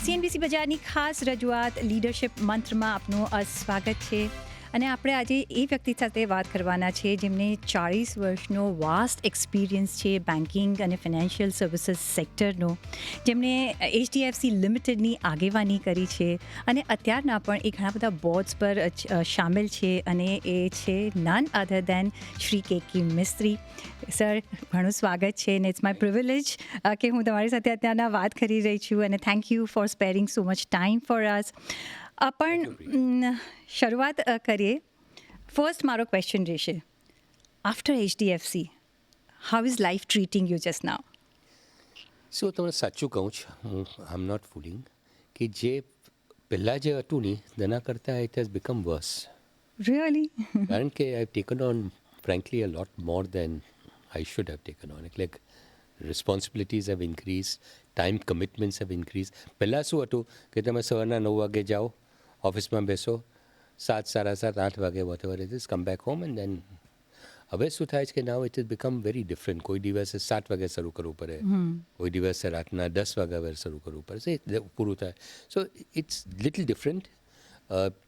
CNBC બજારની ખાસ રજૂઆત લીડરશિપ મંત્રમાં આપનું સ્વાગત છે અને આપણે આજે એ વ્યક્તિ સાથે વાત કરવાના છે જેમને 40 વર્ષનો વાસ્ટ એક્સપિરિયન્સ છે બેન્કિંગ અને ફાઇનાન્શિયલ સર્વિસીસ સેક્ટરનો, જેમણે એચડીએફસી લિમિટેડની આગેવાની કરી છે અને અત્યારના પણ એ ઘણા બધા બોર્ડ્સ પર સામેલ છે અને એ છે નન અધર દેન શ્રી કે મિસ્ત્રી. સર, ઘણું સ્વાગત છે અને ઇટ્સ માય પ્રિવિલેજ કે હું તમારી સાથે અત્યારના વાત કરી રહી છું અને thank you for sparing so much time for us. પણ શરૂઆત કરીએ. ફર્સ્ટ મારો ક્વેશ્ચન રહેશે, after HDFC how is life treating you just now? So તમને સાચું કહું છું, હું આઈ એમ નોટ ફૂલિંગ, કે જે પહેલાં જે હતું ને તેના કરતાં it has become worse. Really? કારણ કે I have taken on frankly a lot more than I should have taken on. એટલે responsibilities have increase, time commitments have increase. પહેલાં શું હતું કે તમે સવારના 9 વાગે જાઓ, ઓફિસમાં બેસો, 7, 7:30, 8 વાગે whatever it is, come back home and then. હવે શું થાય છે કે now it is become very different. કોઈ દિવસે 7 વાગે શરૂ કરવું પડે, કોઈ દિવસે રાતના 10 વાગ્યા શરૂ કરવું પડે, પૂરું થાય. So it's little different.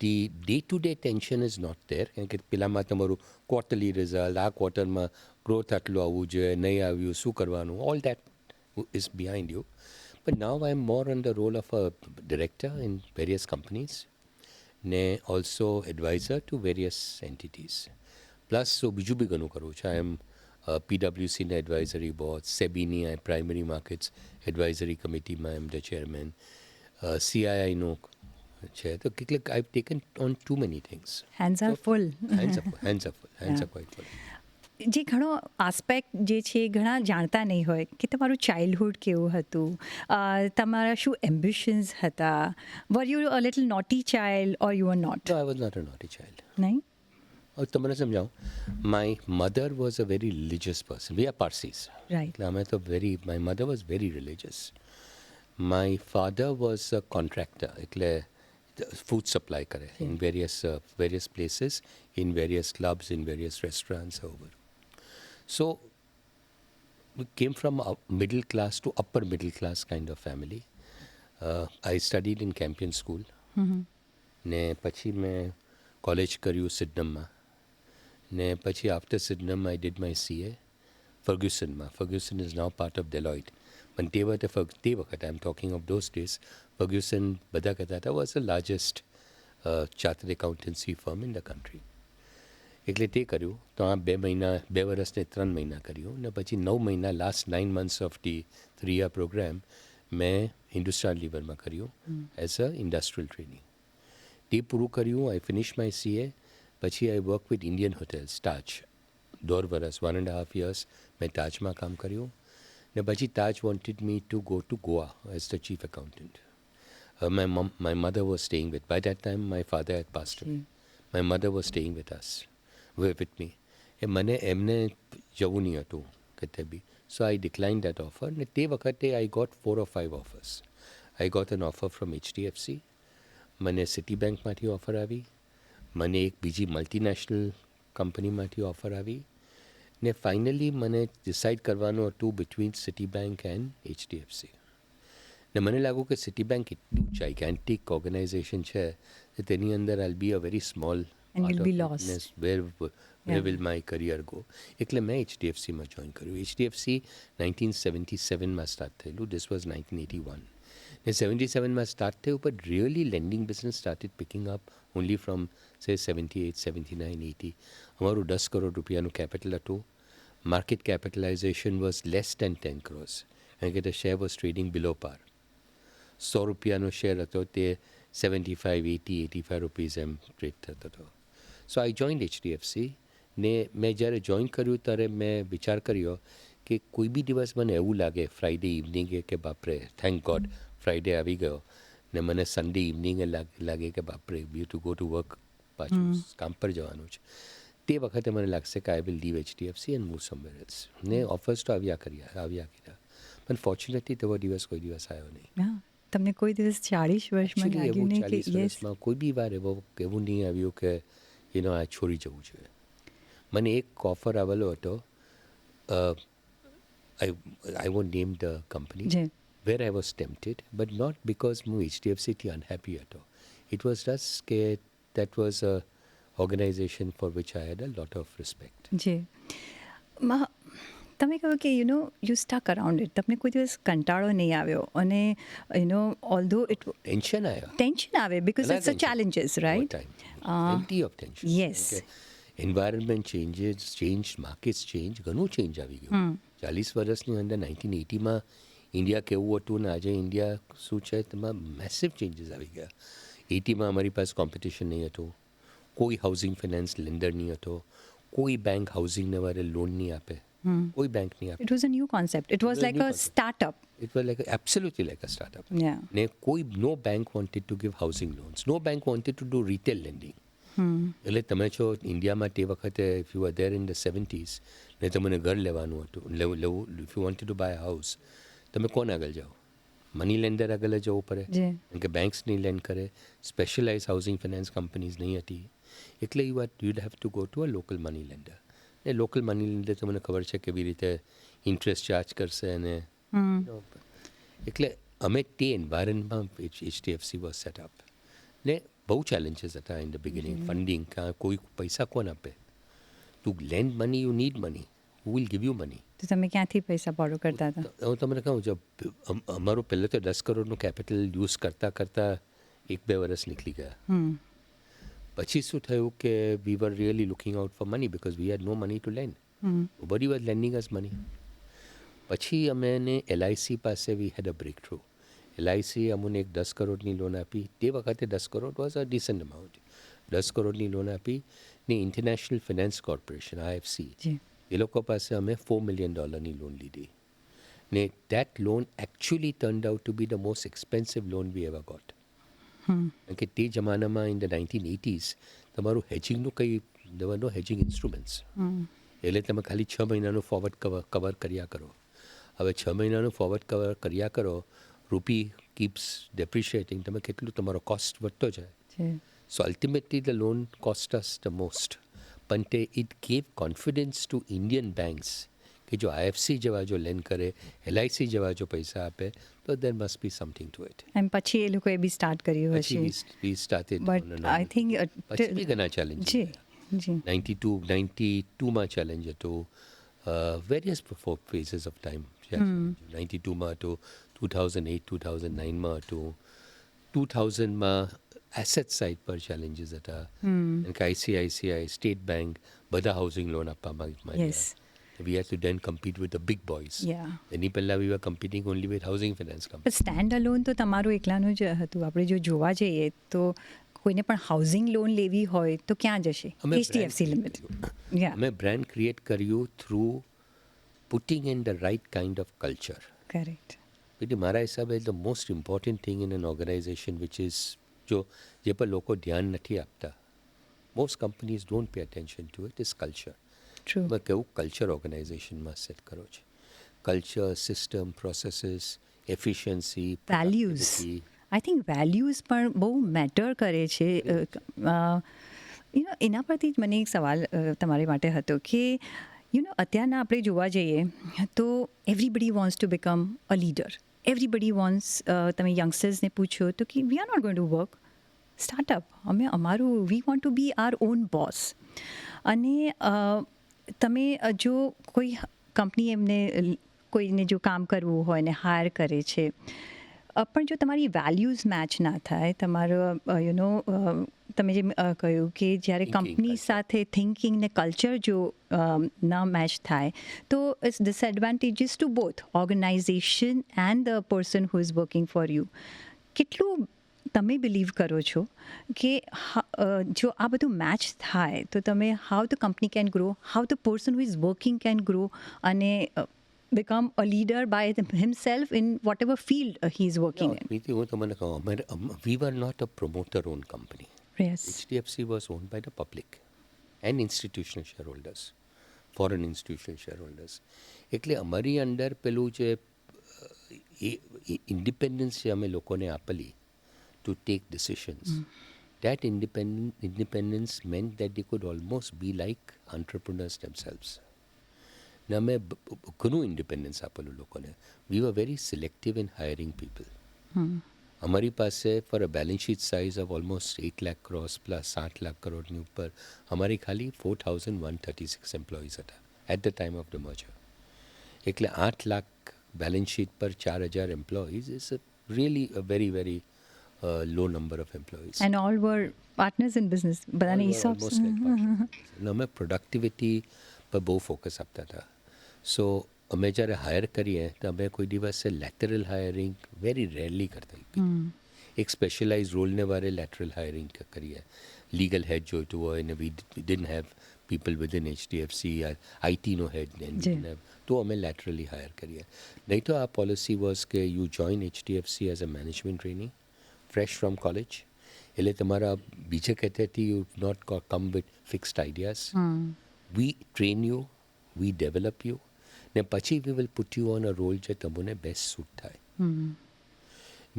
The day to day tension is not there. કારણ કે પેલામાં તમારું ક્વાર્ટરલી રિઝલ્ટ, આ ક્વાર્ટરમાં ગ્રોથ આટલું આવવું જોઈએ, નહીં આવ્યું, શું કરવાનું, all that is behind you. But now I'm more on the role of a director in various companies, ને also advisor to various entities. Plus બીજું બી ઘણું કરવું છે. I am PwCના advisory board, SEBIની primary markets advisory committeeમાં I am the chairman, CIIનો છે. તો કેટલીક I've taken on too many things. Hands are full. Hands are quite full. જે ઘણો આસ્પેક્ટ જે છે ઘણા જાણતા નહીં હોય કે તમારું ચાઇલ્ડહુડ કેવું હતું, તમારા શું એમ્બિશન્સ હતા. Were you a little naughty child or you are not? No, I was not a naughty child. નહીં? તમને સમજાવું. My mother was a very religious person. We are Parsis. Right. અમે તો my mother was very religious. My father was a contractor. એટલે food supply કરે in various places, in various clubs, in various restaurants over. So we came from a middle class to upper middle class kind of family. I studied in Campion School. ને પછી મેં college કર્યું સિડનમમાં. ને પછી after Sydenham I did my CA ફર્ગ્યુસનમાં. Ferguson is now part of Deloitte. પણ તે વખતે I am talking of those days, Ferguson બધા કહેતા હતા was the largest chartered accountancy firm in the country. એટલે તે કર્યું. તો આ 2 વર્ષ ને 3 મહિના કર્યું. ને પછી 9 મહિના, last 9 months of the 3-year programme મેં હિન્દુસ્તાન લીવરમાં કર્યું એઝ અ ઇન્ડસ્ટ્રીયલ ટ્રેનિંગ. તે પૂરું કર્યું. I finish my CA. પછી I work with Indian hotels, Taj. 1.5 વર્ષ, 1.5 years મેં તાજમાં કામ કર્યું. ને પછી Taj wanted me to go to Goa as the chief accountant. My mother was staying with, by that time my father had passed away. My mother was staying with us, with me. મને એમને જવું નહીં હતું કતે બી. So I decline that offer. ને તે વખતે I got 4 or 5 offers. I got an offer from HDFC. મને સિટી બેંકમાંથી ઓફર આવી. મને એક બીજી મલ્ટીનેશનલ કંપનીમાંથી ઓફર આવી. ને ફાઇનલી મને ડિસાઇડ કરવાનું હતું between city bank and HDFC. ને મને લાગ્યું કે સિટી બેંક એટલું જાયગેન્ટિક ઓર્ગેનાઇઝેશન છે કે તેની અંદર I be a very small And you'll be lost. Where will my career go? એટલે મેં HDFCમાં જોઈન કર્યું. HDFC 1977માં સ્ટાર્ટ થયેલું. This was 1981. ને 77માં સ્ટાર્ટ થયું, but really lending business started picking up only from say 78, 79, 80. અમારું 10 કરોડ રૂપિયાનું કેપિટલ હતું. Market capitalisation was less than 10 crores. કારણ કે the share was trading below par. 100 રૂપિયાનો શેર હતો તે 75, 80, 85 રૂપીઝ એમ ટ્રેડ થતો હતો. સો આઈ જોઈન્ડ HDFC. ને મેં જ્યારે જોઈન કર્યું ત્યારે મેં વિચાર કર્યો કે કોઈ બી દિવસ મને એવું લાગે ફ્રાઈડે ઇવનિંગે કે બાપરે, થેન્ક ગોડ ફ્રાઈડે આવી ગયો, ને મને સન્ડે ઇવનિંગે લાગે કે બાપરે we to go to work, પાછું કામ પર જવાનું છે. તે વખતે મને લાગશે કે I will leave HDFC and move somewhere else. ને ઓફર્સ તો આવ્યા કર્યા. પણ ફોર્ચ્યુનેટલી તેવો દિવસ કોઈ દિવસ આવ્યો નહીં. તમને કોઈ દિવસ 40 વર્ષમાં લાગ્યું નહીં કે 40 વર્ષમાં કોઈ બી વાર એવું નહીં આવ્યું કે આ છોડી જવું જોઈએ. મને એક ઓફર આવેલો હતો. I want name the company. where I was tempted, but not because હું HDFC unhappy હતો. It was just કે that was a organization for which I had a lot of respect. જી તમે કહ્યું કે યુ સ્ટક અરાઉન્ડ ઇટ, તમને કોઈ દિવસ કંટાળો નહીં આવ્યો અને ઓલ્ધો ઇટ Tension આયા. ટેન્શન આવે બિકોઝ ઘણા it's a tension. Challenges Over right time. Plenty of tension. Yes. Okay. Environment changes, changed, markets change, ઘણું ચેન્જ આવી ગયું. 40 વર્ષની અંદર 1980માં ઇન્ડિયા કેવું હતું ને આજે ઇન્ડિયા શું છે તેમાં મેસિવ ચેન્જીસ આવી ગયા. 80માં અમારી પાસે કોમ્પિટિશન નહીં હતું, કોઈ હાઉસિંગ ફાઇનાન્સ લેન્ડર નહીં હતો, કોઈ બેંક હાઉસિંગને વારે લોન નહીં આપે, કોઈ બેંક નહીં આપે. It was a new concept, it was was a like new a concept. Startup. It was like absolutely like a startup. Yeah. ને કોઈ no bank wanted to give housing loans. No bank wanted to do retail lending. એટલે તમે છો ઇન્ડિયામાં તે વખતે if you are there in the 70s ને તમને ઘર લેવાનું હતું, લેવું if you wanted to buy a house, તમે કોણ આગળ જાઓ? મની લેન્ડર આગળ જવું પડે, જી. કારણ કે બેંક્સ નહીં લેન્ડ કરે, સ્પેશિયલાઇઝ હાઉસિંગ ફાઇનાન્સ કંપનીઝ નહીં હતી, એટલે you'd have to go to a local money lender. ને લોકલ મની લેન્ડર તમને ખબર છે કેવી રીતે ઇન્ટરેસ્ટ ચાર્જ કરશે અને એટલે અમે તે એન્વાયરમેન્ટમાં HDFC વોઝ સેટઅપ. ને બહુ ચેલેન્જીસ હતા ઇન ધ બિગિનિંગ. ફંડિંગ, કોઈ પૈસા કોણ આપે? To lend money you need money, who will give you money? તો તમે ક્યાંથી પૈસા બોરો કરતા હતા? હું તમને કહું છું, અમારું પહેલાં તો 10 કરોડનું કેપિટલ યુઝ કરતાં કરતાં 1-2 વર્ષ નીકળી ગયા. પછી શું થયું કે we were really looking out for money because we had no money to lend. Nobody was lending us money. પછી અમે LIC પાસે we had a breakthrough. LIC અમને એક 10 કરોડની લોન આપી. તે વખતે 10 crore was a decent amount. 10 કરોડની લોન આપી ને ઇન્ટરનેશનલ ફિનાન્સ કોર્પોરેશન IFC જી. એ લોકો પાસે અમે $4 million લોન લીધી. ને that loan actually turned out to be the most expensive loan we ever got. કારણ કે તે જમાનામાં ઇન ધ 1980s તમારું હેજિંગનું કંઈ દેવર નો હેજિંગ ઇન્સ્ટ્રુમેન્ટ્સ. એટલે તમે ખાલી 6 મહિનાનું ફોરવર્ડ કવર કર્યા કરો. હવે 6 મહિનાનું ફોરવર્ડ કવર કર્યા કરો, રૂપી કીપ્સ ડેપ્રિશિએટિંગ, તમે કેટલું તમારો કોસ્ટ વધતો જાય. જી. So ultimately the loan cost us the most. પણ તે it gave confidence to Indian banks કે જો IFC જેવા જો લેન્ડ કરે, LIC જેવા જો પૈસા આપે તો there must be something to it. એમ પછી એ લોકોએ બી સ્ટાર્ટ કર્યું પછી હશે. we started but on a I normal. Think પછી બી ઘણા ચેલેન્જ. જી જી 92માં ચેલેન્જ હતું. Various phases of time. 92માં હતું, 2008 2009માં હતું, 2000માં એસેટ સાઇડ પર ચેલેન્જીસ હતા. કારણ કે ICICI, સ્ટેટ બેંક બધા હાઉસિંગ લોન આપવા માંગ્યા. Yes. We had to then compete with the big boys. Yeah. એની પહેલાં we were competing only with housing finance companies. પણ સ્ટેન્ડ અલોન તો તમારું એકલાનું જ હતું. આપણે જો જોવા જઈએ તો કોઈને પણ હાઉસિંગ લોન લેવી હોય તો ક્યાં જશે? અમે HDFC brand લિમિટેડ. યા. અમે બ્રાન્ડ ક્રિએટ કર્યું through putting in the right kind of culture. Correct. એટલે મારા હિસાબે the most important thing in an organization which is જો જે પર લોકો ધ્યાન નથી આપતા, most companies don't pay attention to it, is culture. True. તમે કેવું કલ્ચર ઓર્ગેનાઇઝેશનમાં સેટ કરો છો? Culture, system, processes, efficiency, values. I think values પણ બહુ મેટર કરે છે. એના પરથી જ મને એક સવાલ તમારી માટે હતો કે અત્યારના આપણે જોવા જઈએ તો everybody wants to become a leader. Everybody wants, તમે યંગસ્ટર્સને પૂછો તો કે we are not going to work startup, અમે અમારું we want to be our own boss. અને તમે જો કોઈ કંપની એમને કોઈને જો કામ કરવું હોય ને હાયર કરે છે, પણ જો તમારી વેલ્યુઝ મેચ ના થાય, તમારો તમે જેમ કહ્યું કે જ્યારે Thinking, કંપની culture. સાથે થિંકિંગ ને કલ્ચર જો ના મેચ થાય તો it's disadvantages to both organisation and the person who is working for you. કેટલું તમે બિલીવ કરો છો કે જો આ બધું મેચ થાય તો તમે how the company can grow, how the person who is working can grow અને become a leader by himself in whatever field he is working in. પ્રીતિ, હું તમને કહું, we were not a promoter-owned company. Yes. HDFC was owned by the public and institutional shareholders, foreign institutional shareholders. એટલે અમારી અંદર પેલું જે independence છે અમે લોકોને આપેલી to take decisions, that independence meant that they could almost be like entrepreneurs themselves. ને અમે ઘણું ઇન્ડિપેન્ડન્સ આપેલું લોકોને. We were very selective in hiring people. અમારી પાસે for a balance sheet size of almost 8 lakh crores plus 8 lakh કરોડની ઉપર અમારી ખાલી 4136 એમ્પ્લોઈઝ હતા at the time of the merger. એટલે 8 લાખ બેલેન્સ શીટ પર 4000 employees is really a very very low number of employees. And all were partners in business, બધાને ESOPs. અમે productivity પર બહુ ફોકસ આપતા હતા. સો અમે જ્યારે હાયર કરીએ તો અમે કોઈ દિવસે લેટરલ હાયરિંગ વેરી રેરલી કરતા. એક સ્પેશિયલાઇઝ રોલને વારે લેટરલ હાયરિંગ કરીએ. લીગલ હેડ જોઈતું હોય ને we didn't have people within HDFC આઈટીનો હેડ ને તો અમે લેટરલી હાયર કરીએ. નહીં તો આ પોલિસી વોઝ કે you join HDFC as a management training fresh from college. એટલે તમારા બીજે કહેતી you not come with fixed ideas. We train you, we develop you ને પછી we will put you on a role જે તમને best suit થાય.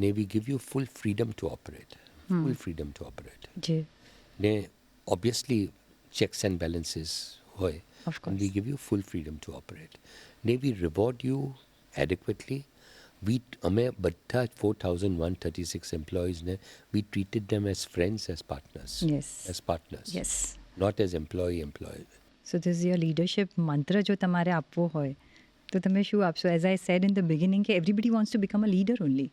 ને we give you full freedom two operate. Full freedom two operate. ને obviously checks and બેલેન્સીસ હોય. Of course. We give you full freedom to operate. ને we reward you adequately. અમે બધા 4136 એમ્પ્લોઈઝને we treated them as friends, as partners. Yes. As partners. Yes. Not as employee. So this your leadership mantra જો તમારે આપવો હોય તો તમે શું આપશો? As I said in the beginning કે everybody wants to become a leader only.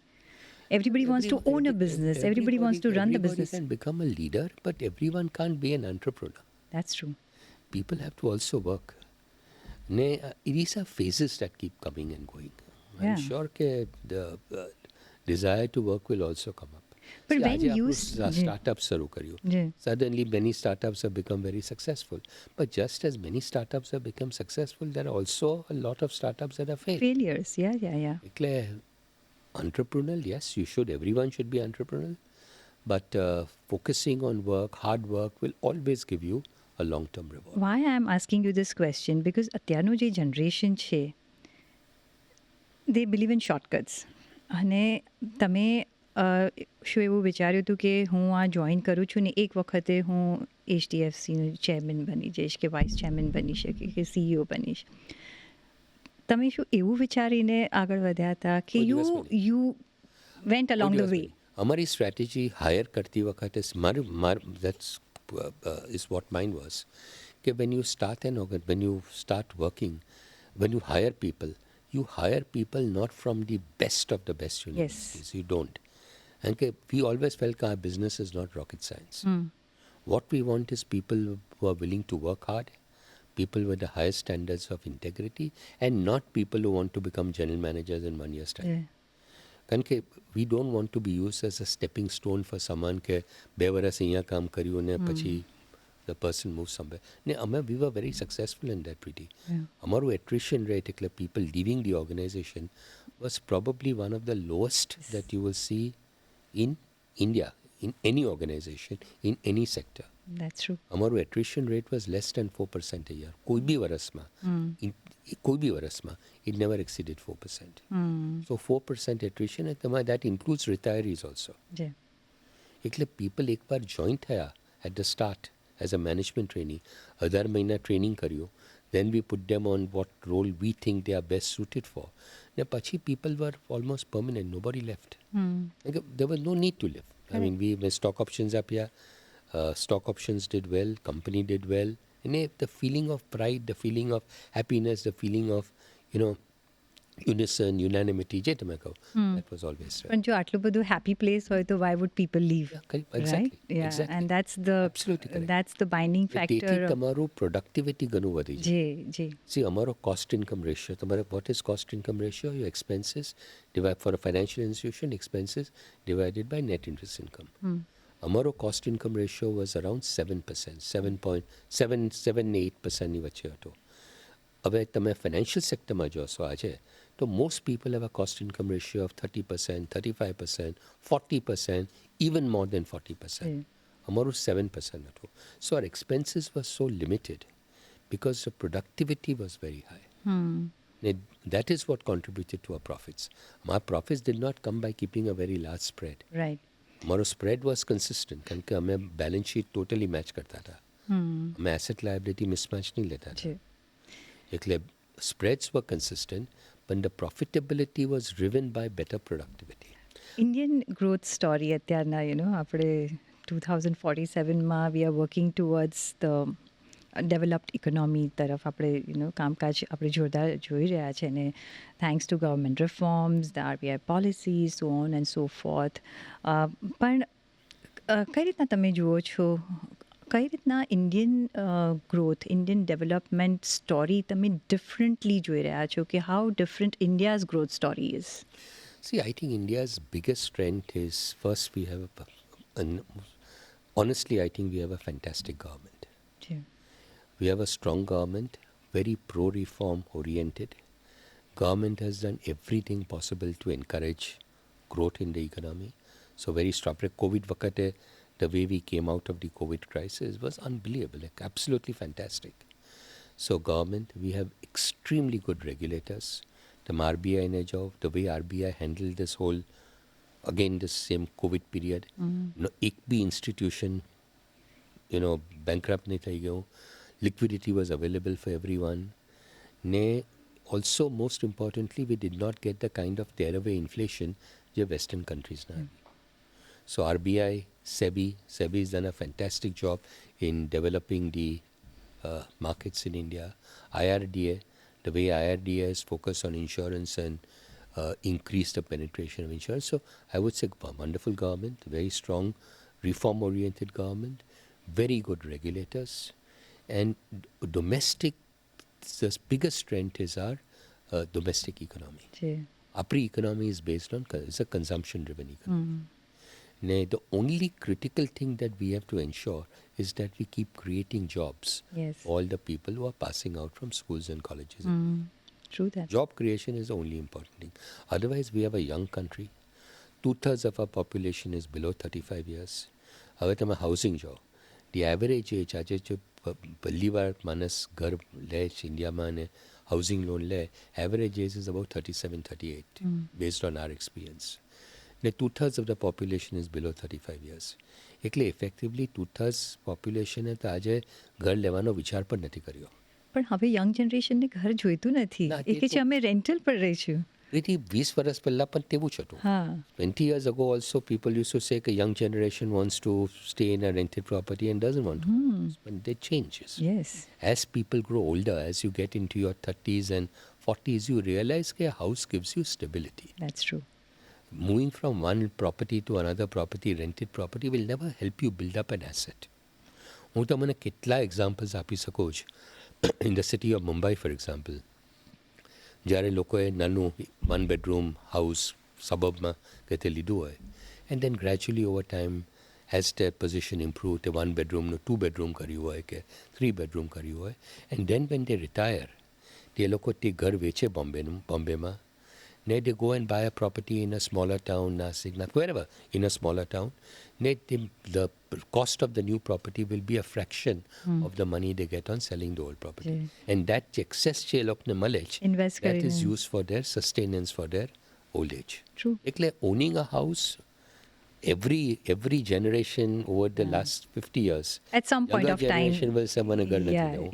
Everybody wants to own a business. Everybody wants to run the business. Everybody can become a leader, but everyone can't be an entrepreneur. That's true. People have to also work. These are phases that keep coming and going. Yeah. I'm sure the desire to work will also come up. But See, when આજે you આપણું startups શરૂ કર્યું. Yeah. Suddenly many startups have become very successful. But just as many startups have become successful, there are also a lot of startups that have failed. Failures. Yeah. એટલે entrepreneurial, yes, everyone should be entrepreneurial. But focusing on work, hard work will always give you a long-term reward. Why I am asking you this question? Because અત્યારનું જે generation છે they believe in shortcuts. અને તમે શું એવું વિચાર્યું હતું કે હું આ જોઈન કરું છું ને એક વખતે હું HDFCનું ચેરમેન બની જઈશ કે વાઇસ ચેરમેન બની શકે કે CEO બનીશ? તમે શું એવું વિચારીને આગળ વધ્યા હતા કે કોઈ દિવસ બની. You went along the way? અમારી સ્ટ્રેટેજી હાયર કરતી વખતે that's is what mine was. કે when you start when you start working, when you hire people not from the best of the best universities. You don't. And we always felt our business is not rocket science. What we want is people who are willing to work hard, people with the highest standards of integrity, and not people who want to become general managers in 1 year's time. કારણ કે we don't want to be used as a stepping stone for someone કે 2 વર્ષ અહીંયા કામ કર્યું ને પછી the person moves somewhere. ને we were very successful in that treaty. અમારું attrition rate, એટલે people leaving the organization, was probably one of the lowest that you will see in India, in any organization, in any sector. That's true. અમારું attrition rate was less than 4% a year. કોઈ બી વર્ષમાં it never exceeded 4%. So 4% attrition, and that includes retirees also. Yeah. એટલે people એકવાર join થયા at the start as a management trainee, 18 મહિના training કર્યું, then we put them on what role we think they are best suited for. ને પછી people were almost permanent, nobody left. There was no need to leave. I mean, we stock options આપ્યા, stock options did well, company did well. And the feeling of pride, the feeling of happiness, the feeling of, unison, unanimity, જે તમે કહો, that was always there. પણ જો આટલું બધું happy place હોય તો why would people leave? Exactly. Right? Yeah. Exactly. And Absolutely correct. that's the binding factor. તેથી તમારું productivity ઘણું વધી જાય. જે See, અમારો cost income ratio, what is cost income ratio? Your expenses divided for a financial institution, expenses divided by net interest income. અમારો cost income ratio was around 7%, 7.8% ની વચ્ચે હતો. હવે તમે ફાઇનાન્શિયલ સેક્ટરમાં જોશો આજે તો most people have a cost income ratio of 30%, 35%, 40%, even more than 40%. અમારું 7% હતું. So our expenses were so limited because the productivity was very high. That is what contributed to our profits. My profits did not come by keeping a very large spread. right. અમારો spread was consistent કારણ કે અમે balance sheet totally match કરતા હતા. અમે asset liability mismatch નહીં લેતા હતા. એટલે spreads were consistent, but the profitability was driven by better productivity. Indian growth story અત્યારના આપણે 2047માં we are working towards the developed economy તરફ આપણે કામકાજ આપણે જોરદાર જોઈ રહ્યા છે અને thanks to government reforms the RBI policies so on and so forth પણ કઈ રીતના તમે જુઓ છો કઈ રીતના Indian growth Indian development story તમે ડિફરન્ટલી જોઈ રહ્યા છો કે how different India's growth story is. See, I think India's biggest strength is first we have honestly, I think we have a fantastic government. We have a strong government, very pro-reform oriented. Government has done everything possible to encourage growth in the economy. So very strong. COVID vakate, the way we came out of the COVID crisis was unbelievable, like absolutely fantastic. So government, we have extremely good regulators. The RBI in a job, the way RBI handled this whole, again this same COVID period. एक भी institution, bankrupt नहीं થઈ ગયો. Liquidity was available for everyone. Also, most importantly, we did not get the kind of tearaway inflation that Western countries now. So RBI, SEBI has done a fantastic job in developing the markets in India. IRDA, the way IRDA has focused on insurance and increased the penetration of insurance. So I would say wonderful government, very strong reform-oriented government, very good regulators. And domestic, the biggest strength is our domestic economy. Our economy is based on, it's a consumption-driven economy. The only critical thing that we have to ensure is that we keep creating jobs. Yes. All the people who are passing out from schools and colleges. True that. Job creation is the only important thing. Otherwise, we have a young country. 2/3 of our population is below 35 years. હવે તમે housing જો, the average age આજે જો પહેલી વાર માણસ ઘર લે છે ઇન્ડિયામાં અને હાઉસિંગ લોન લે, average age is about 37, 38 based on our experience. And 2/3 of the population is below 35 years. એટલે effectively 2/3 population તો આજે ઘર લેવાનો વિચાર પણ નથી કર્યો. પણ હવે યંગ જનરેશનને ઘર જોઈતું નથી, એ કે છે અમે રેન્ટલ પર રહીશું. એથી 20 વર્ષ પહેલાં પણ તેવું જ હતું. 20 years ago also people used to say that young generation wants to stay in a rented property and doesn't want to. But that changes. Yes. As people grow older, as you get into your 30s and 40s, you realize that a house gives you stability. That's true. Moving from one property to another property, rented property, will never help you build up an asset. હું તમને કેટલા examples આપી શકું છું. In the city of Mumbai, for example, જ્યારે લોકોએ નાનું 1 bedroom house suburbમાં કહેતે લીધું હોય, and then gradually over time as their position improved, તે 1 bedroom નું 2 bedroom કર્યું હોય કે 3 bedroom કર્યું હોય, and then when they retire, તે લોકો તે ઘર વેચે બોમ્બેમાં, they go and buy a property in a smaller town, Nasik, wherever, in a smaller town. The cost of the new property will be a fraction of the money they get on selling the old property. And that excess che lokne malech, Invest that is karine. used for their sustenance for their old age. True. Ekle owning a house, every generation over the last 50 years, At some point younger of time. generation will say મને ઘર નથી Yeah, લેવું.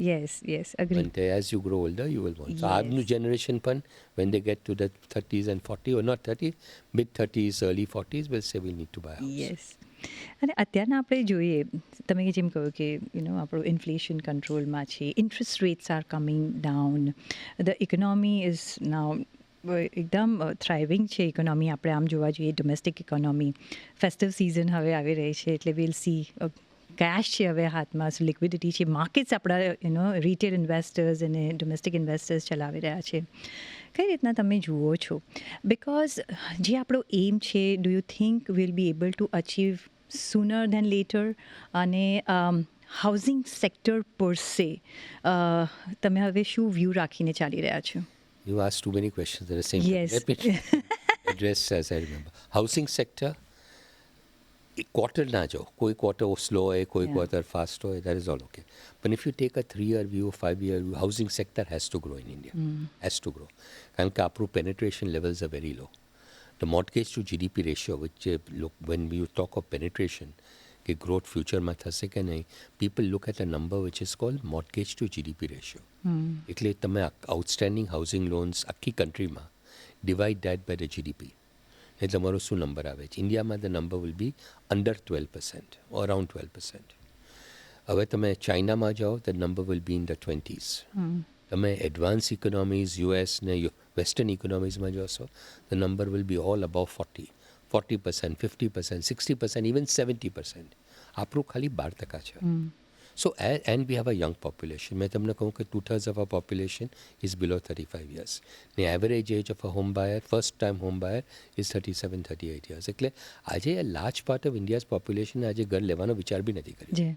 yes, agree. But as you grow older, you will want. So, Yes. our new generation, when they get to the 30s and 40, or not 30, mid 30s, early 40s, will say we need to buy a house. Yes. અને અત્યારના આપણે જોઈએ, તમે જેમ કહ્યું કે આપણું inflation કંટ્રોલમાં છે, interest rates R coming down, the economy is now એકદમ થ્રાઇવિંગ છે ઇકોનોમી. આપણે આમ જોવા જોઈએ ડોમેસ્ટિક ઇકોનોમી, ફેસ્ટિવ સિઝન હવે આવી રહી છે એટલે વિલ સી કેશ છે હવે હાથમાં, લિક્વિડિટી છે, માર્કેટ્સ આપણા રિટેલ ઇન્વેસ્ટર્સ અને ડોમેસ્ટિક ઇન્વેસ્ટર્સ ચલાવી રહ્યા છે. કઈ રીતના તમે જુઓ છો? બિકોઝ જે આપણો એમ છે, do you think will be able to achieve sooner than later? અને હાઉસિંગ સેક્ટર પર સે તમે હવે શું વ્યૂ રાખીને ચાલી રહ્યા છો? You asked too many questions at the same Yes. time. Let me address as I remember. Housing sector, quarter na jo, koi quarter slow hai, koi quarter fast hai, that is all okay. But if you take a 3-year view, 5-year view, housing sector has to grow in India. Has to grow. કારણ કે આપણું penetration levels are very low. The mortgage to GDP ratio, which when you talk of penetration, કે growth ફ્યુચરમાં થશે કે નહીં, people look at a number which is called mortgage to GDP ratio. એટલે તમે આઉટસ્ટેન્ડિંગ હાઉસિંગ લોન્સ આખી કન્ટ્રીમાં divide that by the GDP, એ તમારો શું નંબર આવે છે. ઇન્ડિયામાં the number will be under 12% or around 12%. હવે તમે ચાઇનામાં જાઓ, the number will be in the 20s. તમે એડવાન્સ ઇકોનોમીઝ યુએસ ને વેસ્ટર્ન ઇકોનોમીઝમાં જોશો, the number will B all about 40%, 50%, 60%, even 70%. આપણું ખાલી 12% છે. So, and we have a young population. મેં તમને કહું કે 2/3 of our population is below 35 years. The average age of a home buyer, first time home buyer, is 37-38 years. એટલે આજે a large part of India's population આજે ઘર લેવાનો વિચાર બી નથી કર્યો.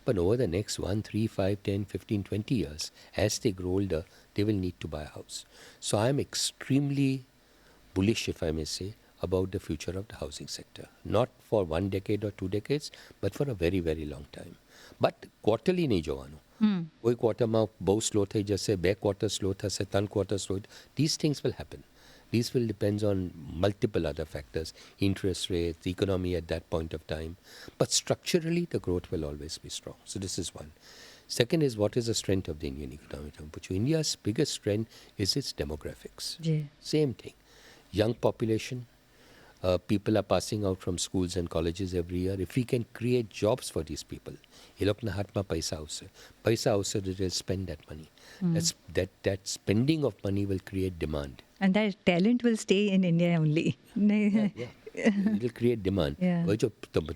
But over the next 1, 3, 5, 10, 15, 20 years, as they grow older, they will need to buy a house. So I am extremely bullish, if I may say, about the future of the housing sector. Not for 1 decade or 2 decades, but for a very, very long time. But quarterly નહીં જોવાનું. કોઈ ક્વાર્ટરમાં બહુ slow થઈ જશે, 2 quarters slow થશે, 3 quarters slow. These things will happen. These will depend on multiple other factors, interest rates, the economy at that point of time. But structurally, the growth will always be strong. So this is one. Second is, what is the strength of the Indian economy? India's biggest strength is its demographics. Same thing. Young population. People are passing out from schools and colleges every year. If we can create jobs for these people, એ લોકોના હાથમાં પૈસા આવશે, they will spend that money. That spending of money will create demand. And that talent will stay in India only. It will create demand. હવે જો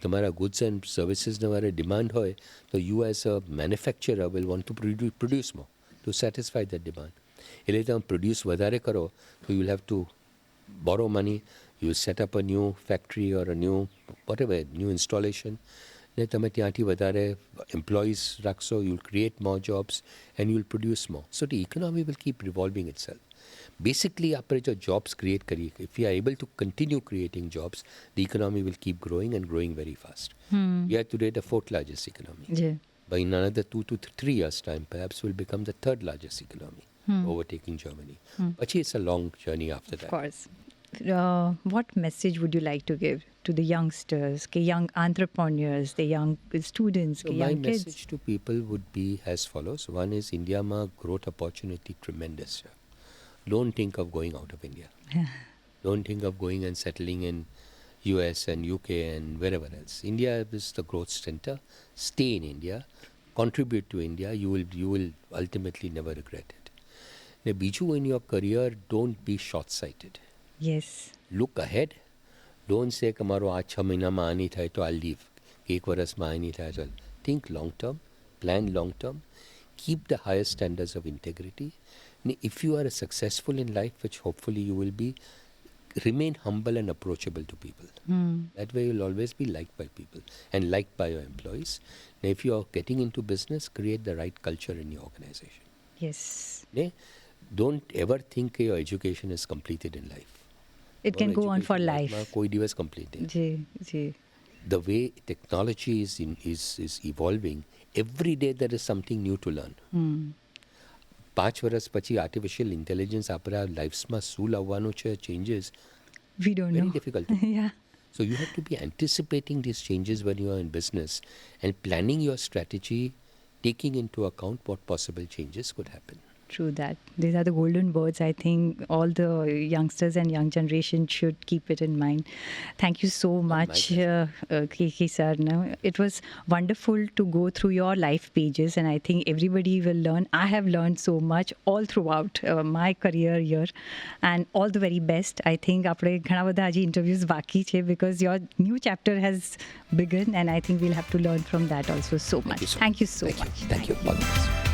તમારા goods and services વાળા demand હોય, તો you as a manufacturer will want to produce more to satisfy that demand. એટલે તમે produce વધારે કરો, so you will have to borrow money. You set up a new factory or a new whatever, new installation. ને તમે ત્યાંથી વધારે employees રાખશો, you'll create more jobs and you'll produce more. So the economy will keep revolving itself. Basically, આપણે જો jobs create કરીએ, if we are able to continue creating jobs, the economy will keep growing and growing very fast. We are today the 4th largest economy. But in another 2 to 3 years' time, perhaps we'll become the 3rd largest economy, overtaking Germany. But it's a long journey after that. Of course. What message would you like to give to the youngsters, young entrepreneurs, the young students, so young my kids? message to people would be as follows. One is, India ma growth opportunity tremendous. Don't think of going out of India. Don't think of going and settling in US and UK and wherever else. India is the growth center. Stay in India. Contribute to India. You will ultimately never regret it. Now, Biju, in your career, don't be short-sighted. Yes. Look ahead. Don't say કે મારો આ 6 મહિનામાં આ નહીં થાય તો I'll leave. કે 1 વર્ષમાં આ નહીં થાય તો think long term, plan long term, keep the highest standards of integrity. And if you are successful in life, which hopefully you will be, remain humble and approachable to people. That way you'll always be liked by people and liked by your employees. And if you are getting into business, create the right culture in your organization. Yes. Don't ever think that your education is completed in life. It can go on for life. કોઈ દિવસ complete નહીં. The way technology is evolving, every day there is something new to learn. 5 વર્ષ પછી artificial intelligence આપણા લાઈફ્સમાં શું લાવવાનું છે changes, we don't very know. difficult. So you have to be anticipating these changes when you are in business and planning your strategy, taking into account what possible changes could happen. True that. These are the golden words. I think all the youngsters and young generation should keep it in mind. Thank you so much, KK sir. No, it was wonderful to go through your life pages, and I think everybody will learn. I have learned so much all throughout my career here, and all the very best. I think આપણે ઘણા બધા હજી interviews બાકી છે because your new chapter has begun, and I think we'll have to learn from that also so much. Thank you so much. Thank you. All the best.